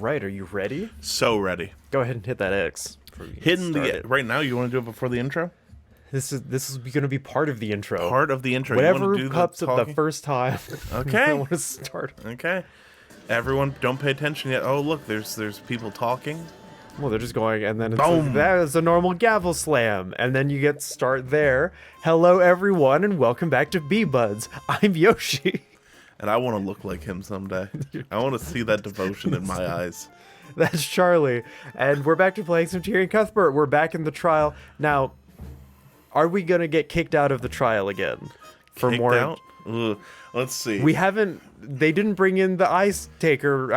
right, are you ready? So ready. Go ahead and hit that X. Right now. You want to do it before the intro? This is going to be part of the intro. Part of the intro. Whatever you comes up the first time. Okay. I want to start. Okay. Everyone, don't pay attention yet. Oh, look, there's people talking. Well, they're just going, and then Boom. that is a normal gavel slam, and then you get start there. Hello, everyone, and welcome back to Bee Buds. I'm Yoshi. And I want to look like him someday. I want to see that devotion in my eyes. That's Charlie, and we're back to playing some Tyrion Cuthbert. We're back in the trial now. Are we gonna get kicked out of the trial again? Kicked out? Ugh. Let's see. We haven't. They didn't bring in the ice snatcher.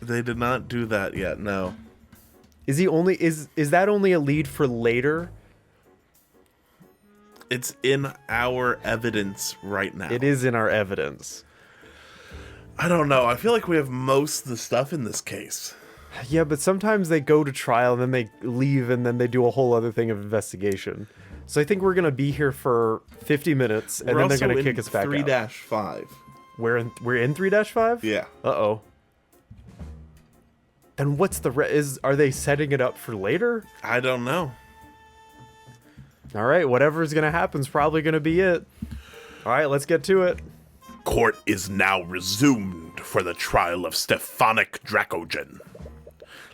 They did not do that yet. No. Is he only? Is that only a lead for later? It's in our evidence right now. It is in our evidence. I don't know. I feel like we have most of the stuff in this case. Yeah, but sometimes they go to trial and then they leave and then they do a whole other thing of investigation. So I think we're going to be here for 50 minutes and then they're going to kick us back out. 3-5. We're in 3-5? Yeah. Uh-oh. Then what's the are they setting it up for later? I don't know. All right, whatever's going to happen is probably going to be it. All right, let's get to it. Court is now resumed for the trial of Stefanik Dracogen.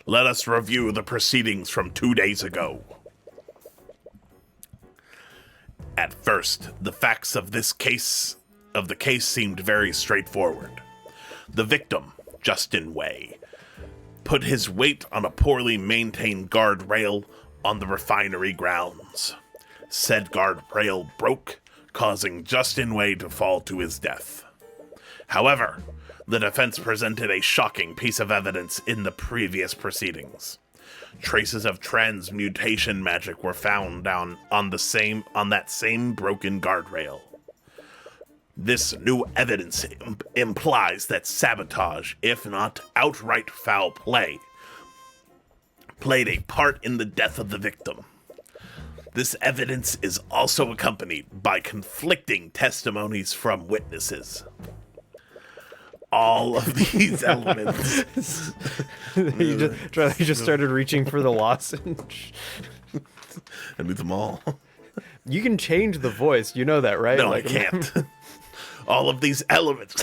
Let us review the proceedings from 2 days ago. At first, the facts of the case seemed very straightforward. The victim, Justin Way, put his weight on a poorly maintained guardrail on the refinery grounds. Said guardrail broke, causing Justin Way to fall to his death. However, the defense presented a shocking piece of evidence in the previous proceedings. Traces of transmutation magic were found on that same broken guardrail. This new evidence implies that sabotage, if not outright foul play, played a part in the death of the victim. This evidence is also accompanied by conflicting testimonies from witnesses. All of these elements. You just started reaching for the lozenge. I need them all. You can change the voice. You know that, right? No, I can't. All of these elements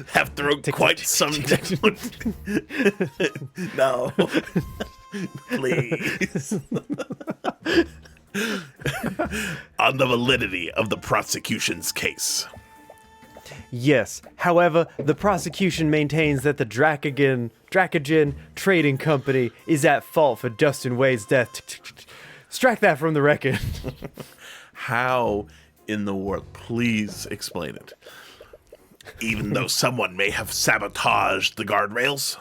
have thrown quite some down. No. Please. On the validity of the prosecution's case. Yes. However, the prosecution maintains that the Dracogen Trading Company is at fault for Justin Way's death. Strike that from the record. How in the world? Please explain it. Even though someone may have sabotaged the guardrails?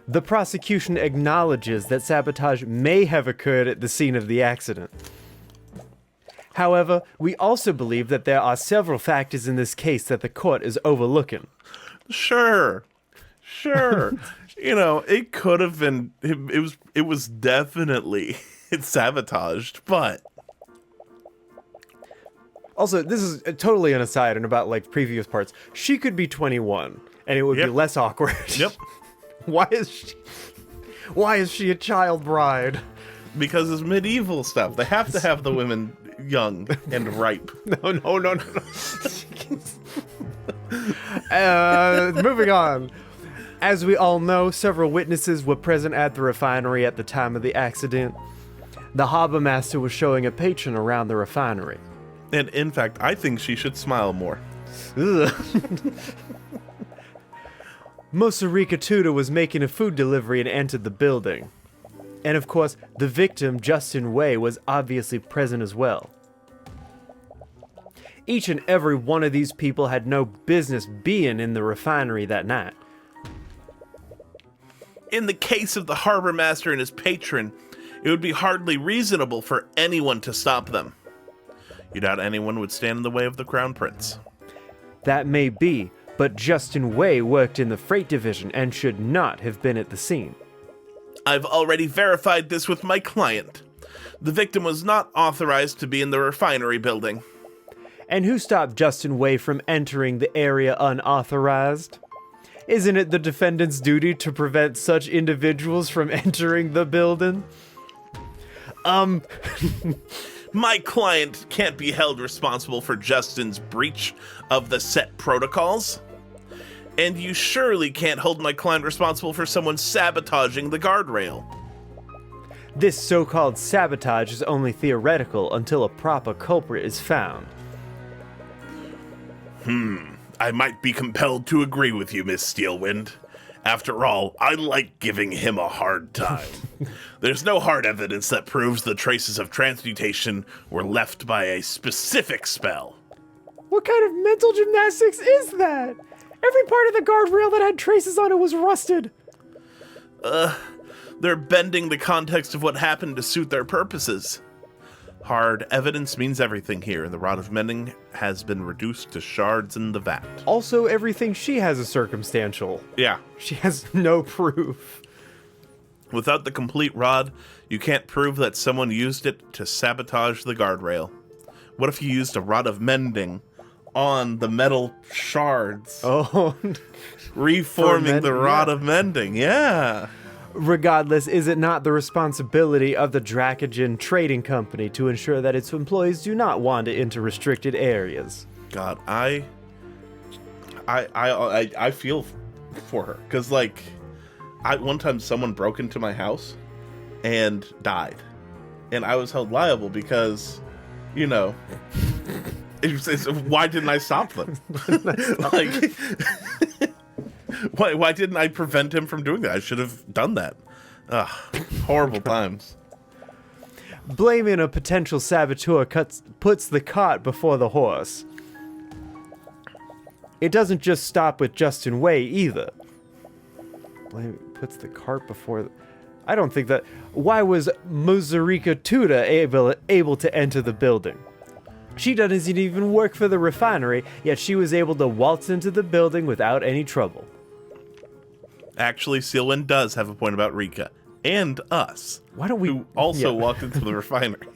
The prosecution acknowledges that sabotage may have occurred at the scene of the accident. However, we also believe that there are several factors in this case that the court is overlooking. Sure. It could have been. It was definitely sabotaged, but also this is totally an aside and about like previous parts. She could be 21, and it would be less awkward. Yep. Why is she a child bride? Because it's medieval stuff. They have to have the women young and ripe. No. Moving on. As we all know, several witnesses were present at the refinery at the time of the accident. The harbor master was showing a patron around the refinery. And in fact, I think she should smile more. Mosarika Tudor was making a food delivery and entered the building. And of course, the victim, Justin Way, was obviously present as well. Each and every one of these people had no business being in the refinery that night. In the case of the harbor master and his patron, it would be hardly reasonable for anyone to stop them. You doubt anyone would stand in the way of the crown prince? That may be, but Justin Way worked in the freight division and should not have been at the scene. I've already verified this with my client. The victim was not authorized to be in the refinery building. And who stopped Justin Way from entering the area unauthorized? Isn't it the defendant's duty to prevent such individuals from entering the building? My client can't be held responsible for Justin's breach of the set protocols. And you surely can't hold my client responsible for someone sabotaging the guardrail. This so-called sabotage is only theoretical until a proper culprit is found. I might be compelled to agree with you, Miss Steelwind. After all, I like giving him a hard time. There's no hard evidence that proves the traces of transmutation were left by a specific spell. What kind of mental gymnastics is that? Every part of the guardrail that had traces on it was rusted. They're bending the context of what happened to suit their purposes. Hard evidence means everything here, and the rod of mending has been reduced to shards in the vat. Also, everything she has is circumstantial. Yeah. She has no proof. Without the complete rod, you can't prove that someone used it to sabotage the guardrail. What if you used a rod of mending on the metal shards, Oh, reforming the rod of mending? Yeah. regardless, is it not the responsibility of the Dracogen Trading Company to ensure that its employees do not wander into restricted areas? God, I feel for her, because like, one time someone broke into my house and died, and I was held liable because, you know, why didn't I stop them? Like, why didn't I prevent him from doing that? I should have done that. Ugh, horrible times. Blaming a potential saboteur puts the cart before the horse. It doesn't just stop with Justin Way either. Puts the cart before... I don't think that... Why was Muzurika Tuda able to enter the building? She doesn't even work for the refinery, yet she was able to waltz into the building without any trouble. Actually, Sealwind does have a point about Rika. And us. Why don't we... Who also walked into the refinery.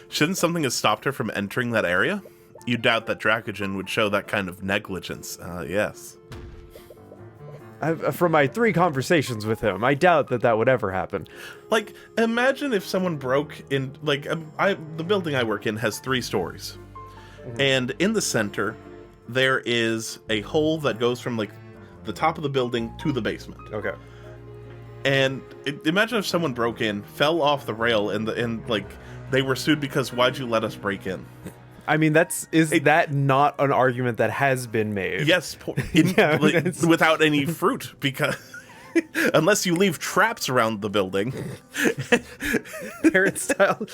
Shouldn't something have stopped her from entering that area? You doubt that Dracogen would show that kind of negligence. Yes. From my 3 conversations with him, I doubt that would ever happen. Like, imagine if someone broke in... Like, the building I work in has 3 stories. Mm-hmm. And in the center, there is a hole that goes from, like, the top of the building to the basement. Okay. And imagine if someone broke in, fell off the rail, and like, they were sued because why'd you let us break in? I mean, is that not an argument that has been made? Yes, without any fruit, because unless you leave traps around the building, parent style.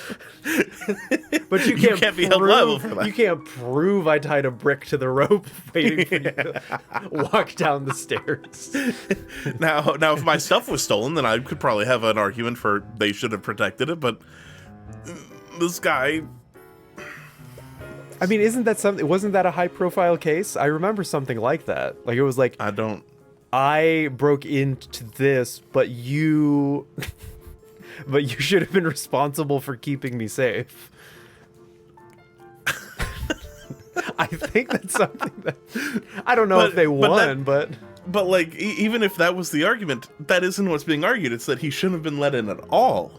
But you can't be held liable for that. You can't prove I tied a brick to the rope waiting for you to walk down the stairs. Now, if my stuff was stolen, then I could probably have an argument for they should have protected it. But this guy. I mean, wasn't that a high-profile case? I remember something like that. Like, it was like... I broke into this, but you should have been responsible for keeping me safe. I think that's something that... I don't know if they won, but... But, like, even if that was the argument, that isn't what's being argued. It's that he shouldn't have been let in at all.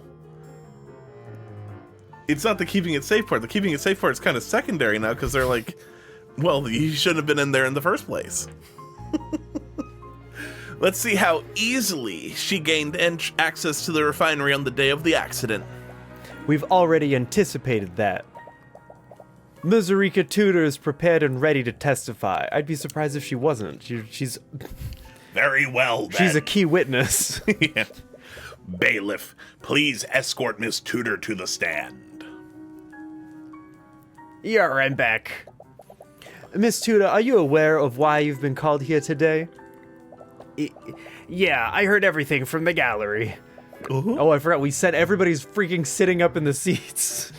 It's not the keeping it safe part. The keeping it safe part is kind of secondary now, because they're like, well, you shouldn't have been in there in the first place. Let's see how easily she gained access to the refinery on the day of the accident. We've already anticipated that. Muzurika Tudor is prepared and ready to testify. I'd be surprised if she wasn't. She's... Very well, then. She's a key witness. Yeah. Bailiff, please escort Miss Tudor to the stand. I'm back. Miss Tudor, are you aware of why you've been called here today? Yeah, I heard everything from the gallery. Uh-huh. Oh, I forgot. We said everybody's freaking sitting up in the seats.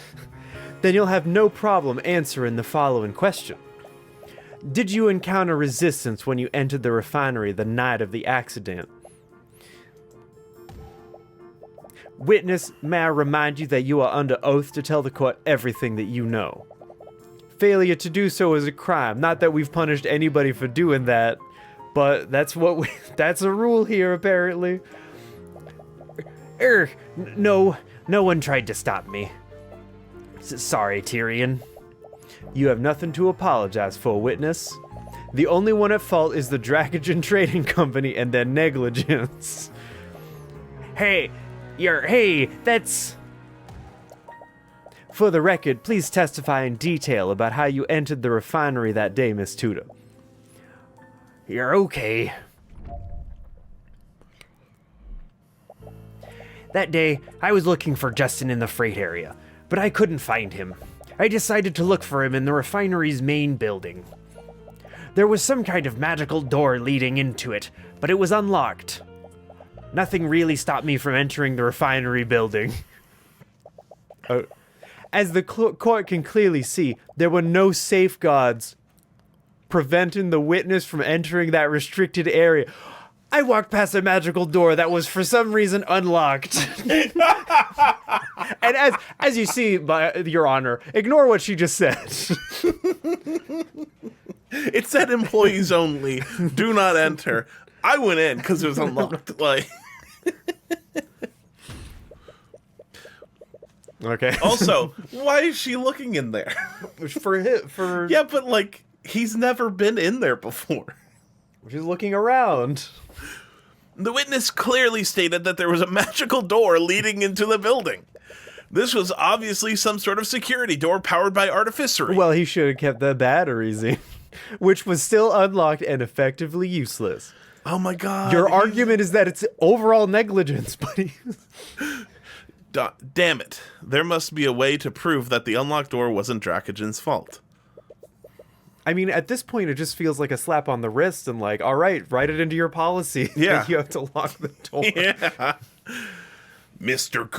Then you'll have no problem answering the following question. Did you encounter resistance when you entered the refinery the night of the accident? Witness, may I remind you that you are under oath to tell the court everything that you know. Failure to do so is a crime. Not that we've punished anybody for doing that, but that's that's a rule here, apparently. No one tried to stop me. Sorry, Tyrion. You have nothing to apologize for, witness. The only one at fault is the Dracogen Trading Company and their negligence. Hey, that's... For the record, please testify in detail about how you entered the refinery that day, Miss Tudor. You're okay. That day, I was looking for Justin in the freight area, but I couldn't find him. I decided to look for him in the refinery's main building. There was some kind of magical door leading into it, but it was unlocked. Nothing really stopped me from entering the refinery building. As the court can clearly see, there were no safeguards preventing the witness from entering that restricted area. I walked past a magical door that was for some reason unlocked. And as you see, Your Honor, ignore what she just said. It said employees only. Do not enter. I went in because it was unlocked. Like. Okay. Also, why is she looking in there? For Yeah, but like he's never been in there before. She's looking around. The witness clearly stated that there was a magical door leading into the building. This was obviously some sort of security door powered by artificery. Well, he should have kept the batteries in, which was still unlocked and effectively useless. Oh my god. Your argument is that it's overall negligence, buddy. Damn it. There must be a way to prove that the unlocked door wasn't Dracogen's fault. I mean, at this point, it just feels like a slap on the wrist and like, all right, write it into your policy. Yeah. That you have to lock the door. Yeah. Mr.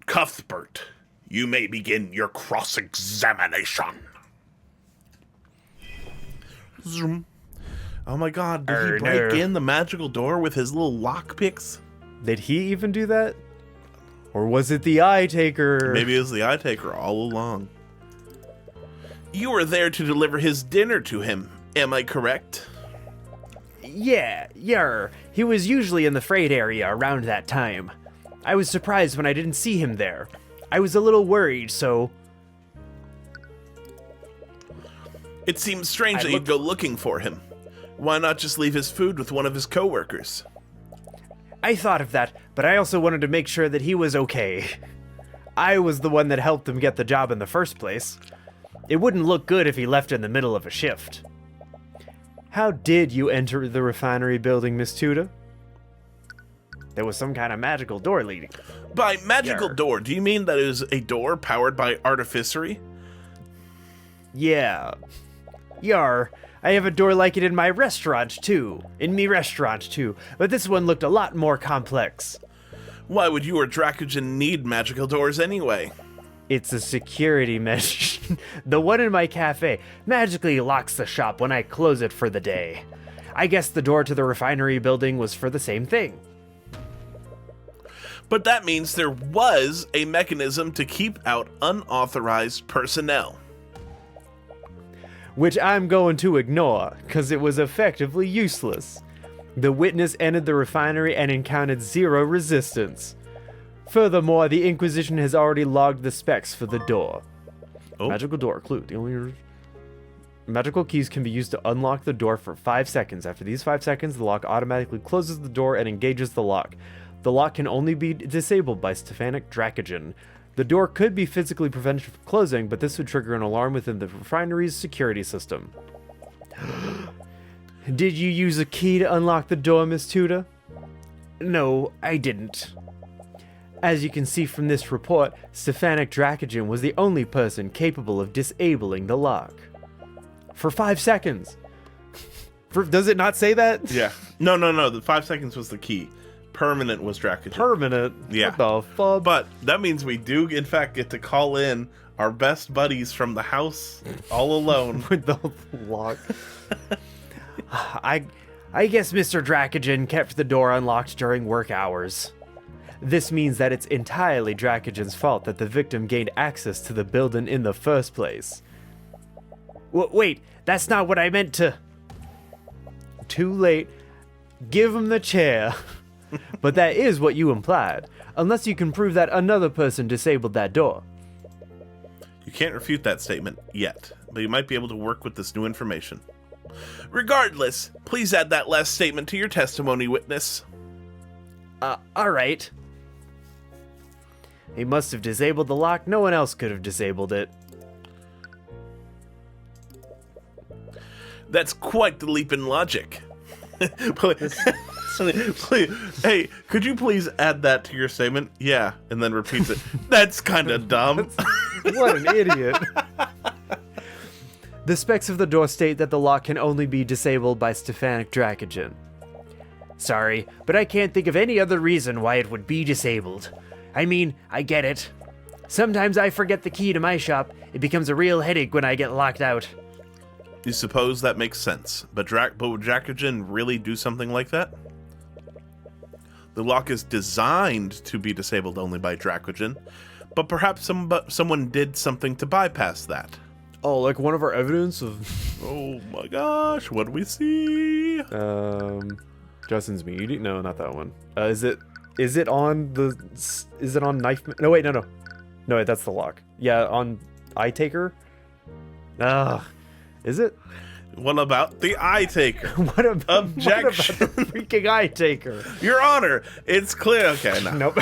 Cuthbert, you may begin your cross-examination. Zoom. Oh my god, did he break in the magical door with his little lockpicks? Did he even do that? Or was it the eye taker? Maybe it was the eye taker all along. You were there to deliver his dinner to him, am I correct? Yeah. He was usually in the freight area around that time. I was surprised when I didn't see him there. I was a little worried, so... It seems strange that you'd go looking for him. Why not just leave his food with one of his co-workers? I thought of that, but I also wanted to make sure that he was okay. I was the one that helped him get the job in the first place. It wouldn't look good if he left in the middle of a shift. How did you enter the refinery building, Miss Tudor? There was some kind of magical door leading. By magical door, do you mean that it was a door powered by artificery? Yeah. I have a door like it in my restaurant, too. But this one looked a lot more complex. Why would you or Dracogen need magical doors anyway? It's a security measure. The one in my cafe magically locks the shop when I close it for the day. I guess the door to the refinery building was for the same thing. But that means there was a mechanism to keep out unauthorized personnel. Which I'm going to ignore, because it was effectively useless. The witness entered the refinery and encountered zero resistance. Furthermore, the Inquisition has already logged the specs for the door. Oh. Magical door, clue. The only magical keys can be used to unlock the door for 5 seconds. After these 5 seconds, the lock automatically closes the door and engages the lock. The lock can only be disabled by Stefanik Dracogen. The door could be physically prevented from closing, but this would trigger an alarm within the refinery's security system. Did you use a key to unlock the door, Miss Tudor? No, I didn't. As you can see from this report, Stefanik Dracogen was the only person capable of disabling the lock. For 5 seconds. Does it not say that? Yeah. No. The 5 seconds was the key. Permanent was Dracogen. Permanent? Yeah. What the fuck? But that means we do, in fact, get to call in our best buddies from the house all alone. With the lock. I guess Mr. Dracogen kept the door unlocked during work hours. This means that it's entirely Dracogen's fault that the victim gained access to the building in the first place. Wait, that's not what I meant to too late. Give him the chair. But that is what you implied. Unless you can prove that another person disabled that door. You can't refute that statement yet, but you might be able to work with this new information. Regardless, please add that last statement to your testimony, witness. Alright. He must have disabled the lock. No one else could have disabled it. That's quite the leap in logic. Hey, could you please add that to your statement? Yeah, and then repeats it. That's kind of dumb. What an idiot. The specs of the door state that the lock can only be disabled by Stefanik Dracogen. Sorry, but I can't think of any other reason why it would be disabled. I mean, I get it. Sometimes I forget the key to my shop. It becomes a real headache when I get locked out. You suppose that makes sense, but would Dracogen really do something like that? The lock is designed to be disabled only by Dracogen, but perhaps someone did something to bypass that. Oh, like one of our evidence of... Oh my gosh, what do we see? Justin's meeting? No, not that one. Is it on the... Is it on knife... No, wait, no. No, wait, that's the lock. Yeah, on Eye Taker? Is it? What about the Eye Taker? What about Objection. the freaking Eye Taker? Your Honor, it's clear. Okay, no. Nope.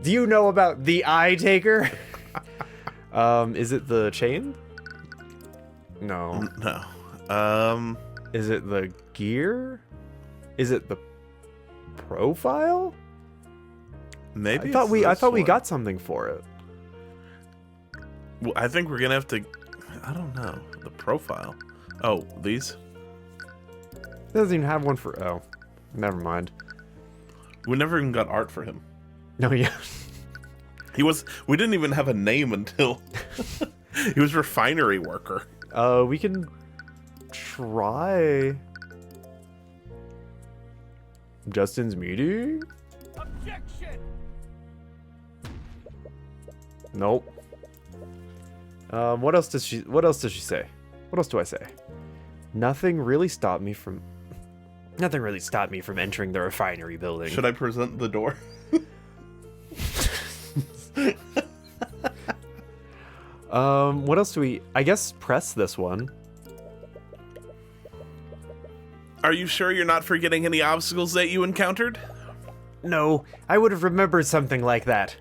Do you know about the Eye Taker? Is it the chain? No. No. Is it the gear? Is it the profile? Maybe. I thought we got something for it. Well, I think we're gonna have to. I don't know. The profile. Oh, these? It doesn't even have one for... Oh, never mind. We never even got art for him. No, yeah. We didn't even have a name until he was refinery worker. We can try Justin's meeting. Objection. Nope. What else does she say? What else do I say? Nothing really stopped me from entering the refinery building. Should I present the door? What else do we... I guess press this one. Are you sure you're not forgetting any obstacles that you encountered? No, I would have remembered something like that.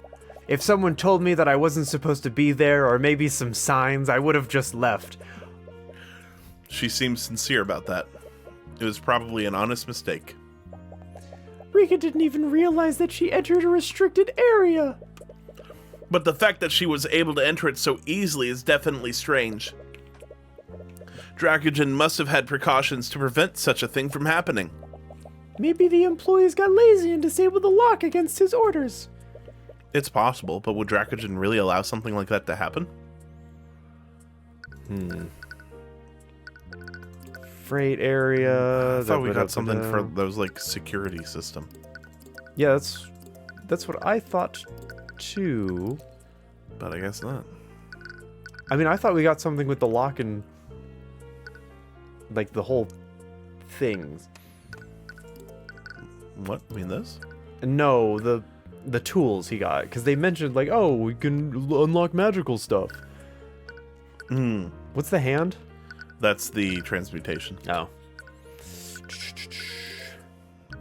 If someone told me that I wasn't supposed to be there, or maybe some signs, I would have just left. She seems sincere about that. It was probably an honest mistake. Rika didn't even realize that she entered a restricted area. But the fact that she was able to enter it so easily is definitely strange. Dracogen must have had precautions to prevent such a thing from happening. Maybe the employees got lazy and disabled the lock against his orders. It's possible, but would Dracogen really allow something like that to happen? Freight area. I thought we got something for those, like, security system. Yeah, that's what I thought too. But I guess not. I mean, I thought we got something with the lock and like the whole things. What? I mean this? No, the tools he got, because they mentioned like, oh, we can unlock magical stuff. What's the hand? That's the transmutation. Oh.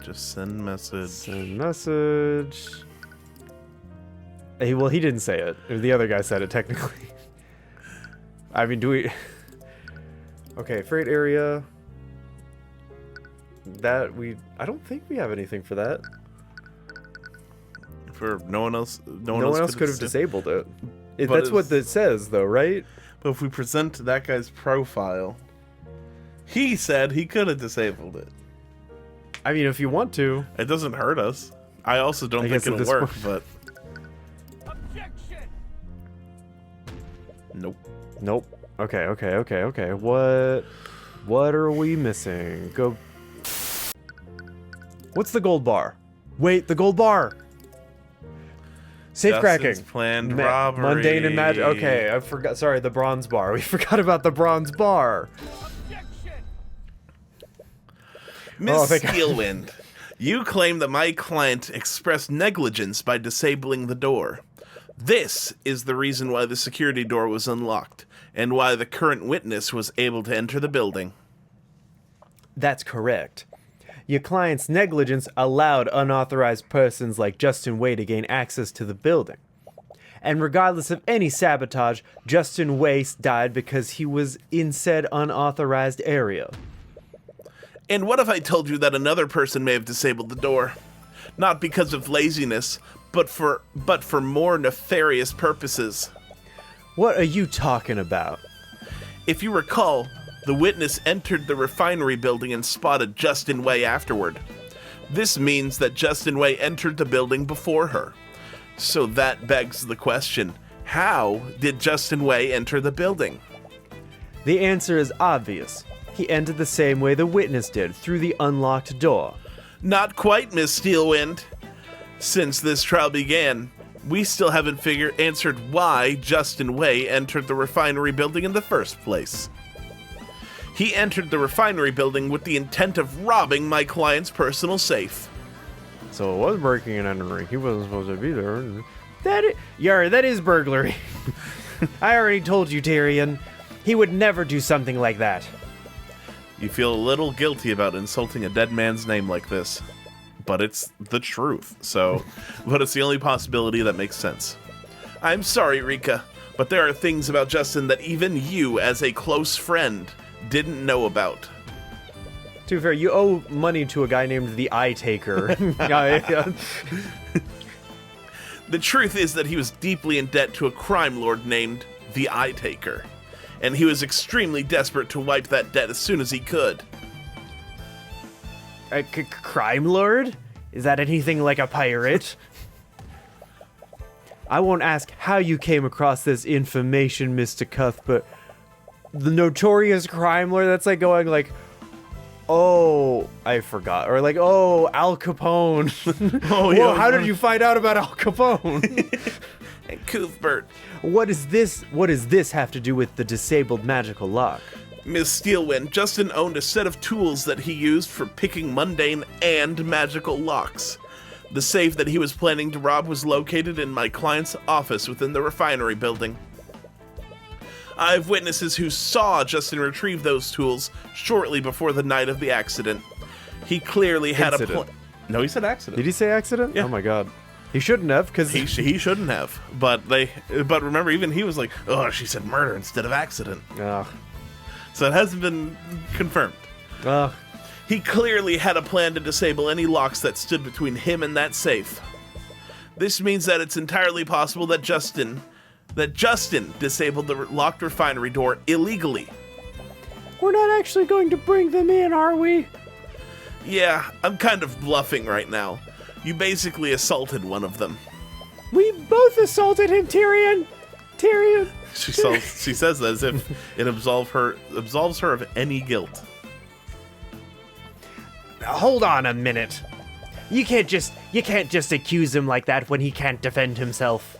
Just send message. Send message. Hey, well, he didn't say it. The other guy said it technically. I mean, do we... Okay, freight area. I don't think we have anything for that. For no one else could have disabled it. That's what it says, though, right? But if we present that guy's profile, he said he could have disabled it. I mean, if you want to. It doesn't hurt us. I also don't think it'll work, but... Objection. Nope. Okay. What are we missing? Go. What's the gold bar? Wait, the gold bar. Safe cracking. Planned robbery. Mundane and magic. Okay, I forgot. Sorry, the bronze bar. We forgot about the bronze bar. Objection. Miss thank God. Steelwind, you claim that my client expressed negligence by disabling the door. This is the reason why the security door was unlocked, and why the current witness was able to enter the building. That's correct. Your client's negligence allowed unauthorized persons like Justin Way to gain access to the building. And regardless of any sabotage, Justin Way died because he was in said unauthorized area. And what if I told you that another person may have disabled the door? Not because of laziness, but for more nefarious purposes. What are you talking about? If you recall, the witness entered the refinery building and spotted Justin Way afterward. This means that Justin Way entered the building before her. So that begs the question, how did Justin Way enter the building? The answer is obvious. He entered the same way the witness did, through the unlocked door. Not quite, Miss Steelwind. Since this trial began, we still haven't answered why Justin Way entered the refinery building in the first place. He entered the refinery building with the intent of robbing my client's personal safe. So it was breaking and entering. He wasn't supposed to be there. That is burglary. I already told you, Tyrion. He would never do something like that. You feel a little guilty about insulting a dead man's name like this, but it's the truth, but it's the only possibility that makes sense. I'm sorry, Rika, but there are things about Justin that even you, as a close friend, didn't know about. To be fair, you owe money to a guy named the Eye Taker. Yeah. The truth is that he was deeply in debt to a crime lord named the Eye Taker, and he was extremely desperate to wipe that debt as soon as he could. A crime lord? Is that anything like a pirate? I won't ask how you came across this information, Mr. Cuthbert. The notorious crime lord, that's like going like, oh, I forgot. Or like, oh, Al Capone. Oh, Whoa, how did you find out about Al Capone? And Cuthbert. What does this have to do with the disabled magical lock? Miss Steelwind, Justin owned a set of tools that he used for picking mundane and magical locks. The safe that he was planning to rob was located in my client's office within the refinery building. I have witnesses who saw Justin retrieve those tools shortly before the night of the accident. He clearly had Incident. No, he said accident. Did he say accident? Yeah. Oh my god. He shouldn't have, because He shouldn't have. But remember, even he was like, oh, she said murder instead of accident. Ugh. So it hasn't been confirmed. Ugh. He clearly had a plan to disable any locks that stood between him and that safe. This means that it's entirely possible that Justin disabled the locked refinery door illegally. We're not actually going to bring them in, are we? Yeah, I'm kind of bluffing right now. You basically assaulted one of them. We both assaulted him, Tyrion. Tyrion. She says that as if it absolves her of any guilt. Hold on a minute. You can't just accuse him like that when he can't defend himself.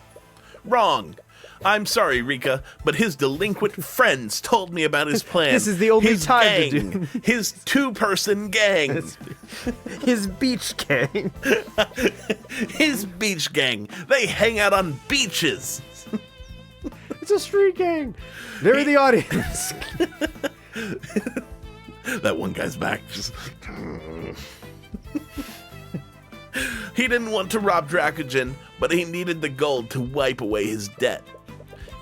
Wrong. I'm sorry, Rika, but his delinquent friends told me about his plan. This is the only his time gang, to do. His two-person gang. His beach gang. His beach gang. They hang out on beaches. It's a street gang. They're the audience. That one guy's back. Just... He didn't want to rob Dracogen, but he needed the gold to wipe away his debt.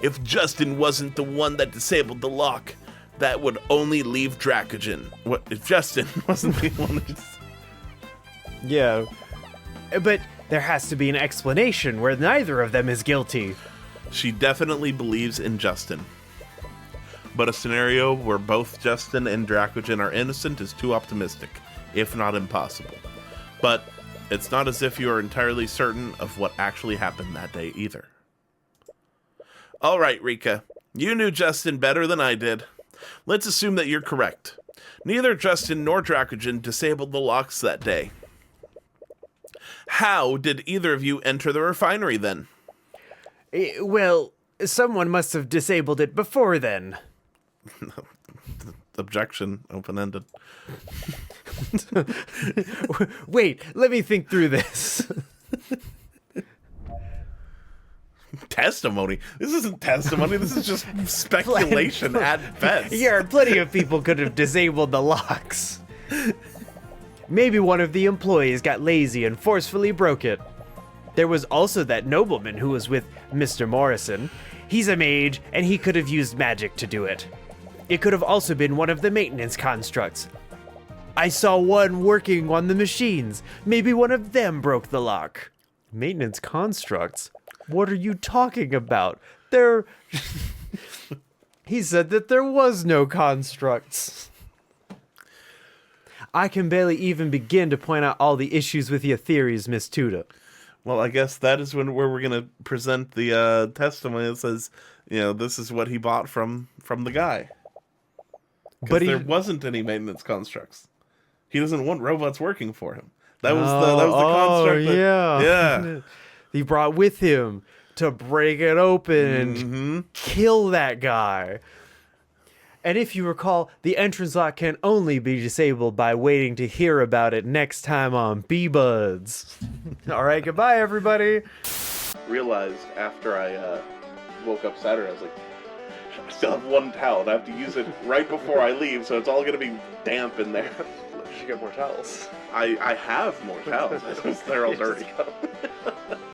If Justin wasn't the one that disabled the lock, that would only leave Dracogen. What if Justin wasn't the one that... Yeah. But there has to be an explanation where neither of them is guilty. She definitely believes in Justin. But a scenario where both Justin and Dracogen are innocent is too optimistic, if not impossible. But it's not as if you are entirely certain of what actually happened that day either. All right, Rika, you knew Justin better than I did. Let's assume that you're correct. Neither Justin nor Dracogen disabled the locks that day. How did either of you enter the refinery then? Well, someone must have disabled it before then. Objection, open-ended. Wait, let me think through this. Testimony? This isn't testimony. This is just speculation at best. Yeah, plenty of people could have disabled the locks. Maybe one of the employees got lazy and forcefully broke it. There was also that nobleman who was with Mr. Morrison. He's a mage, and he could have used magic to do it. It could have also been one of the maintenance constructs. I saw one working on the machines. Maybe one of them broke the lock. Maintenance constructs? What are you talking about? He said that there was no constructs. I can barely even begin to point out all the issues with your theories, Miss Tuda. Well, I guess that is where we're going to present the testimony that says, this is what he bought from the guy. But there wasn't any maintenance constructs. He doesn't want robots working for him. That was the construct. Yeah. He brought with him to break it open and kill that guy. And if you recall, the entrance lock can only be disabled by waiting to hear about it next time on B-Buds. All right, goodbye, everybody. Realized after I woke up Saturday, I was like, I still have one towel, and I have to use it right before I leave, so it's all going to be damp in there. You should get more towels. I have more towels. They're all dirty.